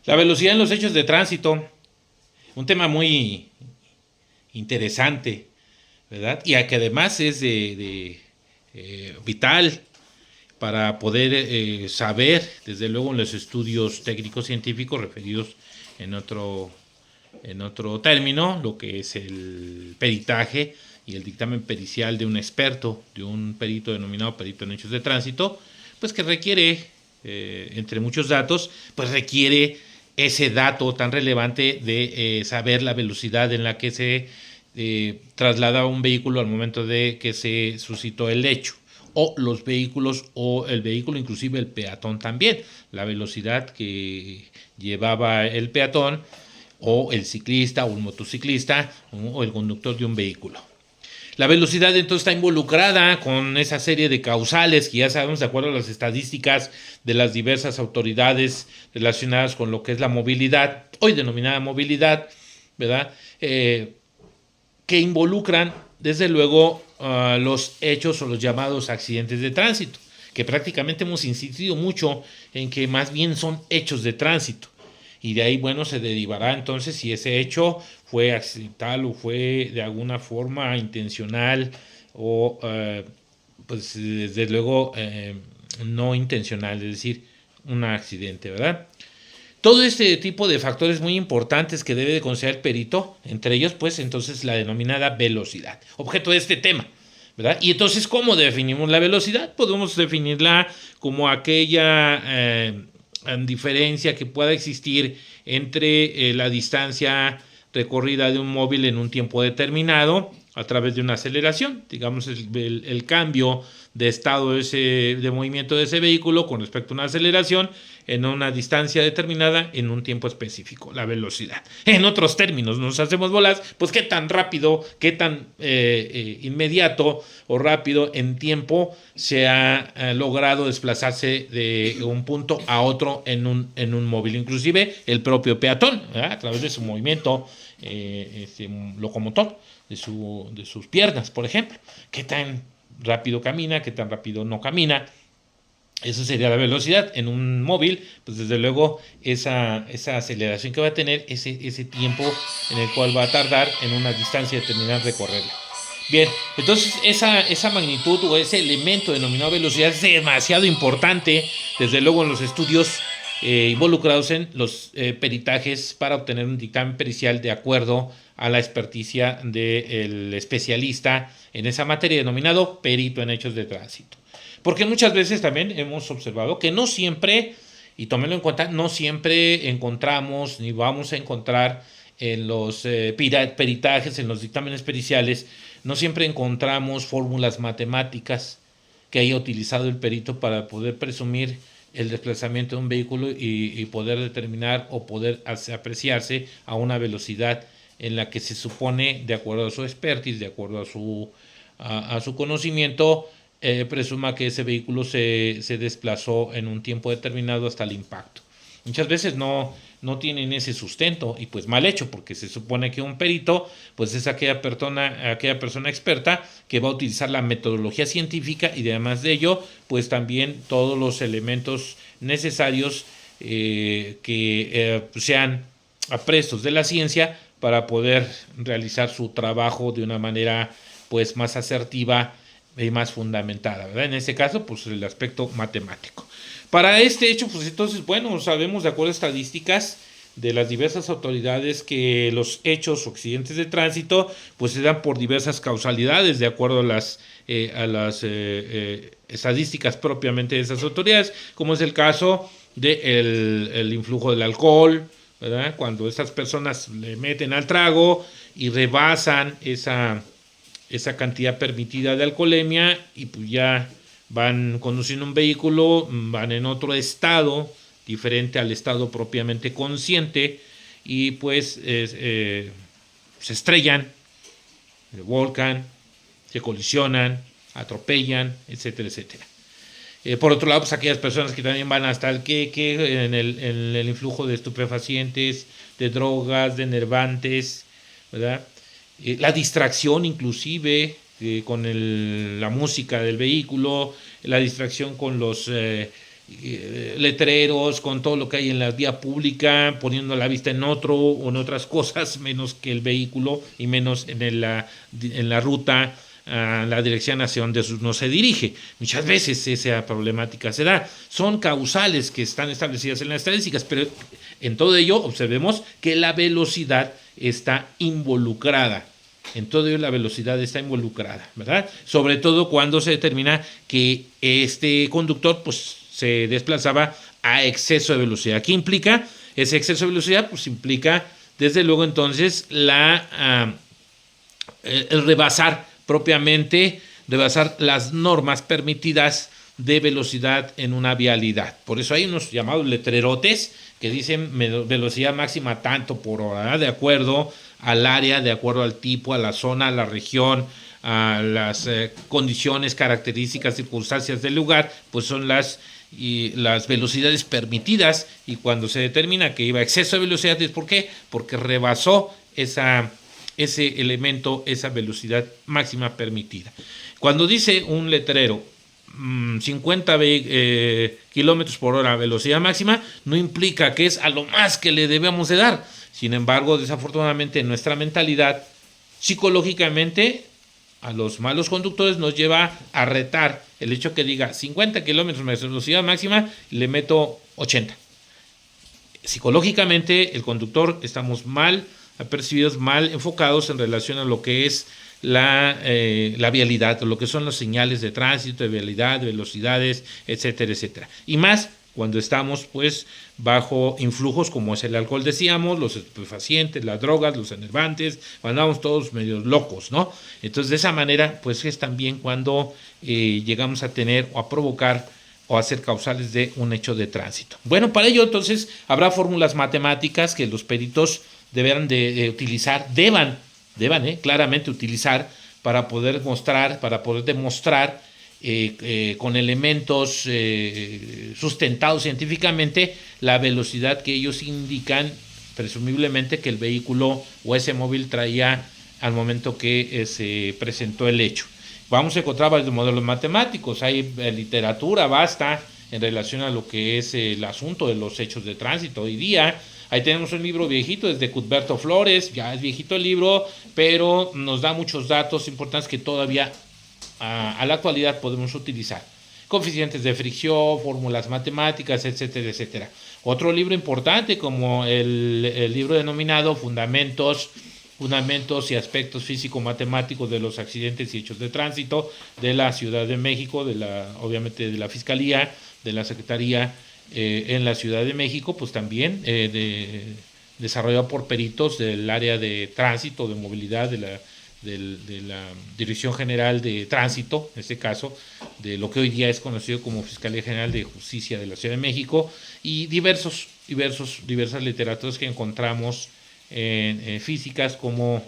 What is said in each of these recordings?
La velocidad en los hechos de tránsito, un tema muy interesante, ¿verdad? Y a que además es vital para poder saber, desde luego, en los estudios técnicos científicos referidos en otro término, lo que es el peritaje y el dictamen pericial de un experto, de un perito denominado perito en hechos de tránsito, pues que requiere, entre muchos datos, pues requiere ese dato tan relevante de saber la velocidad en la que se traslada un vehículo al momento de que se suscitó el hecho, o los vehículos, o el vehículo, inclusive el peatón también, la velocidad que llevaba el peatón, o el ciclista, o el motociclista, o el conductor de un vehículo. La velocidad entonces está involucrada con esa serie de causales que ya sabemos de acuerdo a las estadísticas de las diversas autoridades relacionadas con lo que es la movilidad, hoy denominada movilidad, ¿verdad? Que involucran desde luego los hechos o los llamados accidentes de tránsito, que prácticamente hemos insistido mucho en que más bien son hechos de tránsito. Y de ahí, bueno, se derivará entonces si ese hecho fue accidental o fue de alguna forma intencional o, pues, desde luego, no intencional, es decir, un accidente, ¿verdad? Todo este tipo de factores muy importantes que debe de considerar el perito, entre ellos, pues, entonces la denominada velocidad, objeto de este tema, ¿verdad? Y entonces, ¿cómo definimos la velocidad? Podemos definirla como aquella diferencia que pueda existir entre la distancia recorrida de un móvil en un tiempo determinado a través de una aceleración, digamos el cambio de estado de movimiento de ese vehículo con respecto a una aceleración en una distancia determinada en un tiempo específico, la velocidad. En otros términos, nos hacemos bolas, pues qué tan rápido, qué tan inmediato o rápido en tiempo se ha logrado desplazarse de un punto a otro en un móvil, inclusive el propio peatón, ¿verdad? A través de su movimiento locomotor, de sus piernas, por ejemplo. ¿Qué tan rápido camina? ¿Qué tan rápido no camina? Eso sería la velocidad. En un móvil, pues desde luego esa aceleración que va a tener, ese tiempo en el cual va a tardar en una distancia determinada recorrerla. Bien, entonces esa magnitud o ese elemento denominado velocidad es demasiado importante, desde luego en los estudios involucrados en los peritajes para obtener un dictamen pericial de acuerdo a la experticia del especialista en esa materia denominado perito en hechos de tránsito. Porque muchas veces también hemos observado que no siempre, y tómenlo en cuenta, no siempre encontramos ni vamos a encontrar en los peritajes, en los dictámenes periciales, no siempre encontramos fórmulas matemáticas que haya utilizado el perito para poder presumir el desplazamiento de un vehículo y poder determinar o poder apreciarse a una velocidad en la que se supone, de acuerdo a su expertise, de acuerdo a su conocimiento, presuma que ese vehículo se desplazó en un tiempo determinado hasta el impacto. Muchas veces no tienen ese sustento y pues mal hecho, porque se supone que un perito pues es aquella persona experta que va a utilizar la metodología científica y además de ello pues también todos los elementos necesarios que sean aprestos de la ciencia para poder realizar su trabajo de una manera pues más asertiva y más fundamentada, ¿verdad? En este caso, pues el aspecto matemático. Para este hecho, pues entonces, bueno, sabemos de acuerdo a estadísticas de las diversas autoridades que los hechos o accidentes de tránsito pues se dan por diversas causalidades de acuerdo a las estadísticas propiamente de esas autoridades, como es el caso del el influjo del alcohol, ¿verdad? Cuando estas personas le meten al trago y rebasan esa cantidad permitida de alcoholemia y pues ya van conduciendo un vehículo, van en otro estado diferente al estado propiamente consciente y pues se estrellan, se volcan, se colisionan, atropellan, etcétera, etcétera. Por otro lado, pues aquellas personas que también van hasta el queque en el influjo de estupefacientes, de drogas, de enervantes, ¿verdad? La distracción inclusive con la música del vehículo, la distracción con los letreros, con todo lo que hay en la vía pública, poniendo la vista en otro o en otras cosas, menos que el vehículo y menos en la ruta a la dirección hacia donde no se dirige. Muchas veces esa problemática se da. Son causales que están establecidas en las estadísticas, pero en todo ello observemos que la velocidad está involucrada. En todo ello la velocidad está involucrada, ¿verdad? Sobre todo cuando se determina que este conductor pues se desplazaba a exceso de velocidad. ¿Qué implica ese exceso de velocidad? Pues implica desde luego entonces el rebasar propiamente, rebasar las normas permitidas de velocidad en una vialidad. Por eso hay unos llamados letrerotes que dicen velocidad máxima tanto por hora, de acuerdo al área, de acuerdo al tipo, a la zona, a la región, a las condiciones, características, circunstancias del lugar, pues son las velocidades permitidas, y cuando se determina que iba a exceso de velocidad, ¿es por qué? Porque rebasó ese elemento, esa velocidad máxima permitida. Cuando dice un letrero 50 kilómetros por hora velocidad máxima, no implica que es a lo más que le debemos de dar. Sin embargo, desafortunadamente, en nuestra mentalidad, psicológicamente, a los malos conductores nos lleva a retar el hecho que diga 50 kilómetros de velocidad máxima y le meto 80. Psicológicamente, el conductor estamos mal apercibidos, mal enfocados en relación a lo que es la vialidad, lo que son las señales de tránsito, de vialidad, de velocidades, etcétera, etcétera. Y más cuando estamos pues bajo influjos como es el alcohol, decíamos, los estupefacientes, las drogas, los enervantes, andamos todos medio locos, ¿no? Entonces de esa manera pues es también cuando llegamos a tener o a provocar o a ser causales de un hecho de tránsito. Bueno, para ello entonces habrá fórmulas matemáticas que los peritos deberán de utilizar, deban claramente utilizar para poder mostrar, para poder demostrar con elementos sustentados científicamente la velocidad que ellos indican presumiblemente que el vehículo o ese móvil traía al momento que se presentó el hecho. Vamos a encontrar varios modelos matemáticos, hay literatura vasta en relación a lo que es el asunto de los hechos de tránsito hoy día. Ahí tenemos un libro viejito, es de Cuthberto Flores, ya es viejito el libro, pero nos da muchos datos importantes que todavía a la actualidad podemos utilizar. Coeficientes de fricción, fórmulas matemáticas, etcétera, etcétera. Otro libro importante como el libro denominado Fundamentos y aspectos físico-matemáticos de los accidentes y hechos de tránsito de la Ciudad de México, obviamente de la Fiscalía, de la Secretaría en la Ciudad de México, pues también desarrollado por peritos del área de tránsito, de movilidad, de la Dirección General de Tránsito, en este caso, de lo que hoy día es conocido como Fiscalía General de Justicia de la Ciudad de México, y diversas literaturas que encontramos en físicas como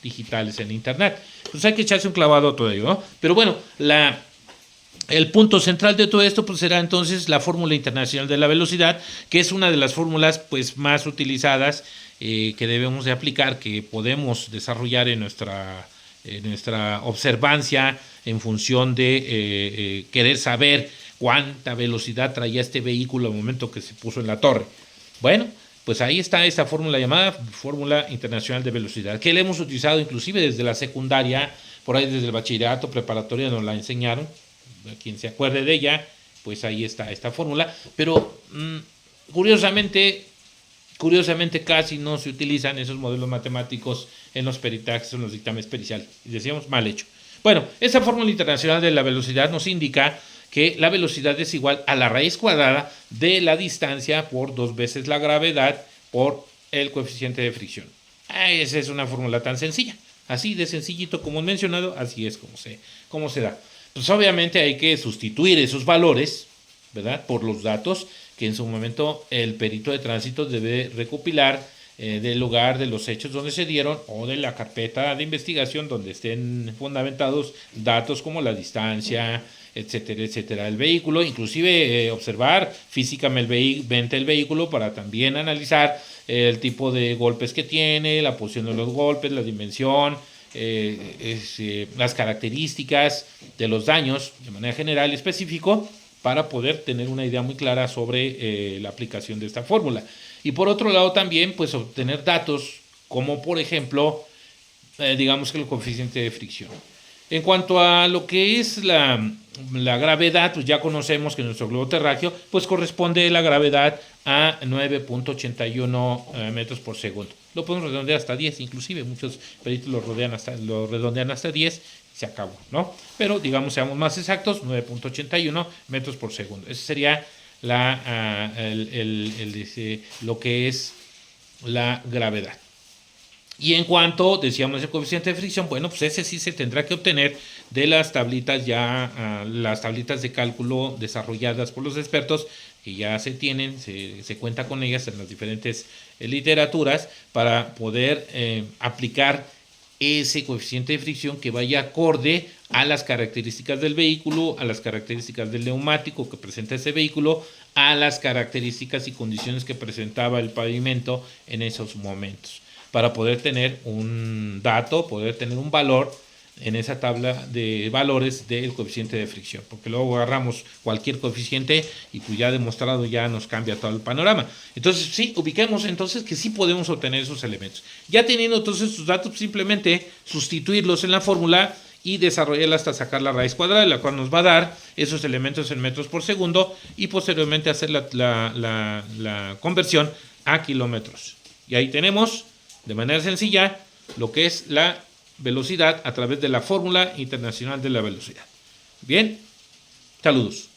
digitales en internet. Pues hay que echarse un clavado a todo ello, ¿no? Pero bueno, el punto central de todo esto pues será entonces la fórmula internacional de la velocidad, que es una de las fórmulas pues más utilizadas que debemos de aplicar, que podemos desarrollar en nuestra observancia en función de querer saber cuánta velocidad traía este vehículo al momento que se puso en la torre. Bueno, pues ahí está esta fórmula llamada Fórmula Internacional de Velocidad, que la hemos utilizado inclusive desde la secundaria, por ahí desde el bachillerato, preparatoria nos la enseñaron. Quien se acuerde de ella, pues ahí está esta fórmula, pero curiosamente casi no se utilizan esos modelos matemáticos en los peritajes, en los dictámenes periciales, y decíamos mal hecho. Bueno, esa fórmula internacional de la velocidad nos indica que la velocidad es igual a la raíz cuadrada de la distancia por 2 veces la gravedad por el coeficiente de fricción. Esa es una fórmula tan sencilla, así de sencillito como he mencionado, así es como se da. Pues obviamente hay que sustituir esos valores, ¿verdad?, por los datos que en su momento el perito de tránsito debe recopilar del lugar de los hechos donde se dieron o de la carpeta de investigación donde estén fundamentados datos como la distancia, etcétera, etcétera, el vehículo, inclusive observar físicamente el vehículo para también analizar el tipo de golpes que tiene, la posición de los golpes, la dimensión, las características de los daños de manera general y específico, para poder tener una idea muy clara sobre la aplicación de esta fórmula. Y por otro lado también, pues obtener datos como por ejemplo, digamos que el coeficiente de fricción. En cuanto a lo que es la gravedad, pues ya conocemos que nuestro globo terráqueo pues corresponde la gravedad a 9.81 metros por segundo. Lo podemos redondear hasta 10, inclusive muchos peritos lo redondean hasta 10, se acabó, ¿no? Pero digamos, seamos más exactos, 9.81 metros por segundo. Ese sería lo que es la gravedad. Y en cuanto, decíamos, el coeficiente de fricción, bueno, pues ese sí se tendrá que obtener de las tablitas las tablitas de cálculo desarrolladas por los expertos, que ya se tienen, se cuenta con ellas en las diferentes literaturas, para poder aplicar ese coeficiente de fricción que vaya acorde a las características del vehículo, a las características del neumático que presenta ese vehículo, a las características y condiciones que presentaba el pavimento en esos momentos, para poder tener un dato, poder tener un valor en esa tabla de valores del coeficiente de fricción, porque luego agarramos cualquier coeficiente y pues ya demostrado ya nos cambia todo el panorama. Entonces sí, ubiquemos entonces que sí podemos obtener esos elementos. Ya teniendo entonces sus datos, simplemente sustituirlos en la fórmula y desarrollarla hasta sacar la raíz cuadrada, la cual nos va a dar esos elementos en metros por segundo y posteriormente hacer la conversión a kilómetros. Y ahí tenemos de manera sencilla lo que es la velocidad a través de la fórmula internacional de la velocidad. Bien, saludos.